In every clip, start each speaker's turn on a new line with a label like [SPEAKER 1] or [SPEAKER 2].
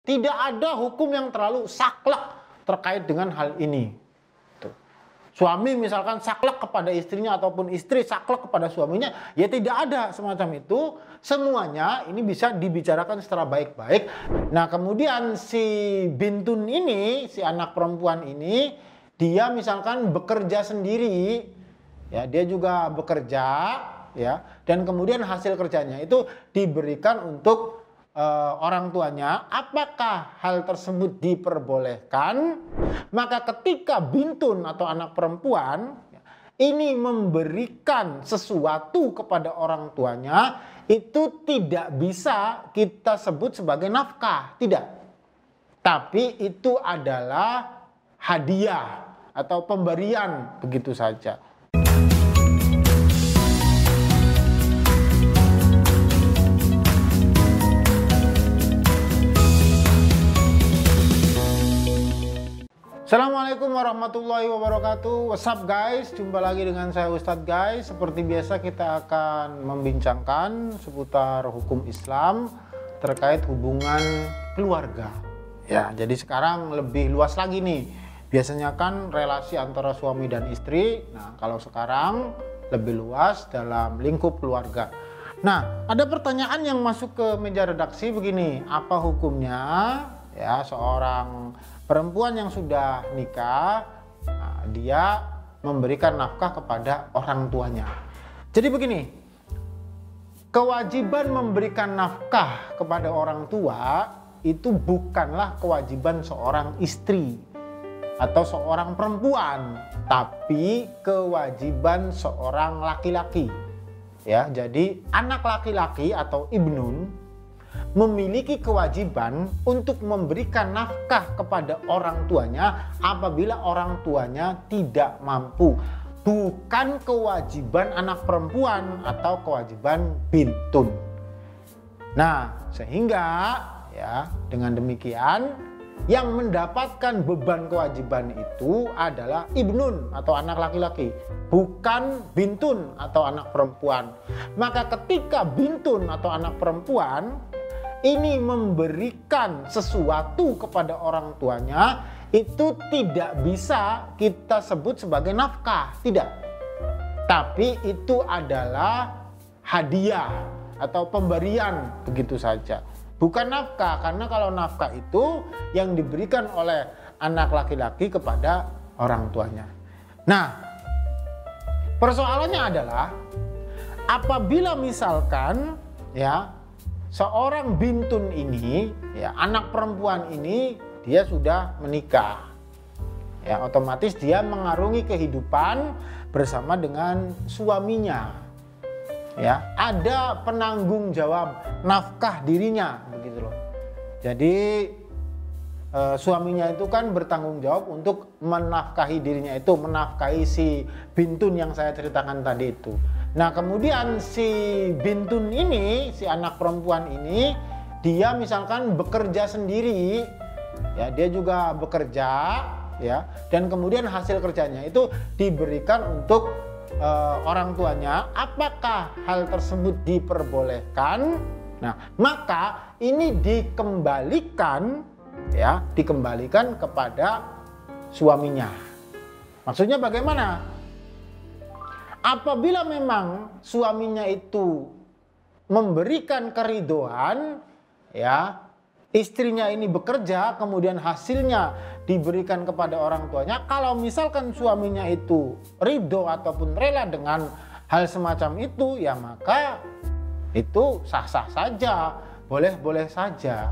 [SPEAKER 1] Tidak ada hukum yang terlalu saklek terkait dengan hal ini. Tuh. Suami misalkan saklek kepada istrinya ataupun istri saklek kepada suaminya, ya tidak ada semacam itu. Semuanya ini bisa dibicarakan secara baik-baik. Nah, kemudian si Bintun ini, si anak perempuan ini, dia misalkan bekerja sendiri, ya, dia juga bekerja, ya, dan kemudian hasil kerjanya itu diberikan untuk orang tuanya. Apakah hal tersebut diperbolehkan? Maka ketika Bintun atau anak perempuan ini memberikan sesuatu kepada orang tuanya, itu tidak bisa kita sebut sebagai nafkah, tidak. Tapi itu adalah hadiah atau pemberian, begitu saja. Assalamualaikum warahmatullahi wabarakatuh. What's up guys, jumpa lagi dengan saya Ustadz guys. Seperti biasa kita akan membincangkan seputar hukum Islam terkait hubungan keluarga. Ya, jadi sekarang lebih luas lagi nih. Biasanya kan relasi antara suami dan istri. Nah, kalau sekarang lebih luas dalam lingkup keluarga. Nah, ada pertanyaan yang masuk ke meja redaksi begini. Apa hukumnya ya seorang perempuan yang sudah nikah, nah, dia memberikan nafkah kepada orang tuanya? Jadi begini, kewajiban memberikan nafkah kepada orang tua itu bukanlah kewajiban seorang istri atau seorang perempuan, tapi kewajiban seorang laki-laki. Ya, jadi anak laki-laki atau ibnun memiliki kewajiban untuk memberikan nafkah kepada orang tuanya apabila orang tuanya tidak mampu. Bukan kewajiban anak perempuan atau kewajiban bintun. Nah, sehingga ya dengan demikian yang mendapatkan beban kewajiban itu adalah ibnun atau anak laki-laki, bukan bintun atau anak perempuan. Maka ketika bintun atau anak perempuan ini memberikan sesuatu kepada orang tuanya, itu tidak bisa kita sebut sebagai nafkah, tidak. Tapi itu adalah hadiah atau pemberian, begitu saja. Bukan nafkah, karena kalau nafkah itu yang diberikan oleh anak laki-laki kepada orang tuanya. Nah, persoalannya adalah apabila misalkan ya seorang bintun ini, ya anak perempuan ini, dia sudah menikah, ya otomatis dia mengarungi kehidupan bersama dengan suaminya. Ya, ada penanggung jawab nafkah dirinya, begitu loh. Jadi suaminya itu kan bertanggung jawab untuk menafkahi dirinya itu, menafkahi si bintun yang saya ceritakan tadi itu. Nah, kemudian si bintun ini, si anak perempuan ini, dia misalkan bekerja sendiri, ya dia juga bekerja, ya, dan kemudian hasil kerjanya itu diberikan untuk orang tuanya. Apakah hal tersebut diperbolehkan? Nah, maka ini dikembalikan, ya, dikembalikan kepada suaminya. Maksudnya bagaimana? Apabila memang suaminya itu memberikan keridoan, ya, istrinya ini bekerja, kemudian hasilnya diberikan kepada orang tuanya. Kalau misalkan suaminya itu ridho ataupun rela dengan hal semacam itu, ya maka itu sah-sah saja, boleh-boleh saja.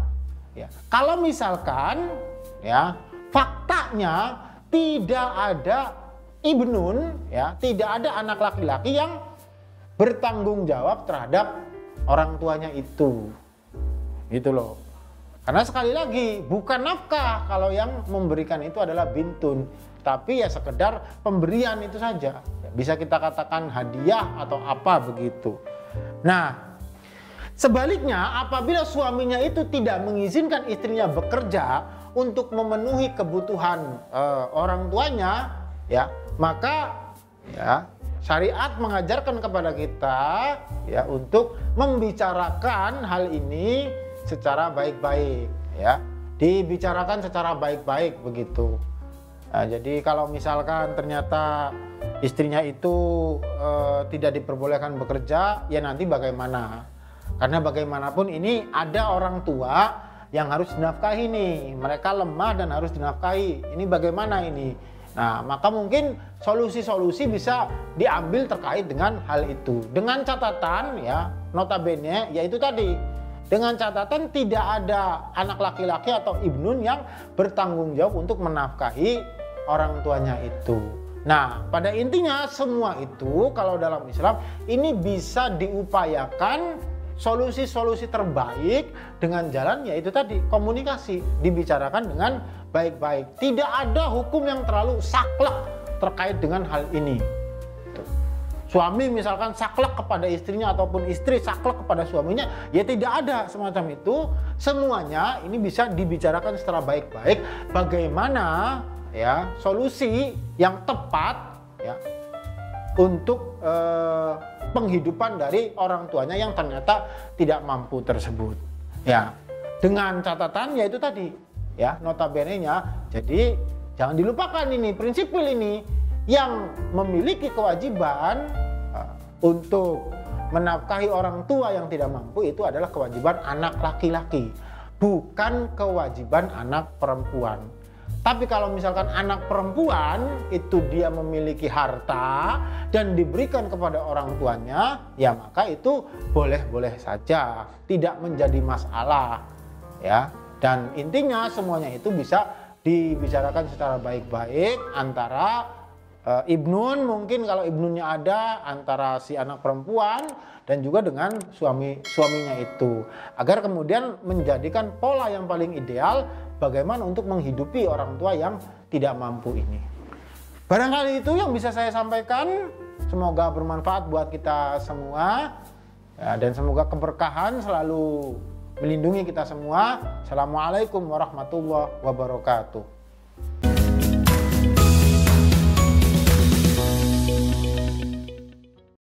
[SPEAKER 1] Ya. Kalau misalkan, ya, faktanya tidak ada ibnun, ya, tidak ada anak laki-laki yang bertanggung jawab terhadap orang tuanya itu, gitu loh. Karena sekali lagi bukan nafkah kalau yang memberikan itu adalah bintun, tapi ya sekedar pemberian itu saja. Bisa kita katakan hadiah atau apa begitu. Nah, sebaliknya apabila suaminya itu tidak mengizinkan istrinya bekerja untuk memenuhi kebutuhan orang tuanya, ya, maka ya syariat mengajarkan kepada kita ya untuk membicarakan hal ini secara baik-baik, ya. dibicarakan secara baik-baik begitu. Nah, jadi kalau misalkan ternyata istrinya itu tidak diperbolehkan bekerja, ya nanti bagaimana? Karena bagaimanapun ini ada orang tua yang harus dinafkahi nih, mereka lemah dan harus dinafkahi. Ini bagaimana ini? Nah, maka mungkin solusi-solusi bisa diambil terkait dengan hal itu. Dengan catatan ya, notabene yaitu tadi, dengan catatan tidak ada anak laki-laki atau ibnun yang bertanggung jawab untuk menafkahi orang tuanya itu. Nah, pada intinya semua itu kalau dalam Islam ini bisa diupayakan solusi-solusi terbaik dengan jalan yaitu tadi komunikasi, dibicarakan dengan baik-baik. Tidak ada hukum yang terlalu saklek terkait dengan hal ini. Suami misalkan saklek kepada istrinya ataupun istri saklek kepada suaminya, ya tidak ada semacam itu. Semuanya ini bisa dibicarakan secara baik-baik bagaimana ya solusi yang tepat ya untuk penghidupan dari orang tuanya yang ternyata tidak mampu tersebut. Ya, dengan catatan yaitu tadi ya notabene-nya. Jadi jangan dilupakan ini prinsipil ini yang memiliki kewajiban untuk menafkahi orang tua yang tidak mampu itu adalah kewajiban anak laki-laki, bukan kewajiban anak perempuan. Tapi kalau misalkan anak perempuan itu dia memiliki harta dan diberikan kepada orang tuanya, ya maka itu boleh-boleh saja, tidak menjadi masalah ya. Dan intinya semuanya itu bisa dibicarakan secara baik-baik antara ibnun, mungkin kalau ibnunnya ada, antara si anak perempuan dan juga dengan suaminya itu, agar kemudian menjadikan pola yang paling ideal bagaimana untuk menghidupi orang tua yang tidak mampu ini. Barangkali itu yang bisa saya sampaikan. Semoga bermanfaat buat kita semua ya, dan semoga keberkahan selalu melindungi kita semua. Assalamualaikum warahmatullahi wabarakatuh.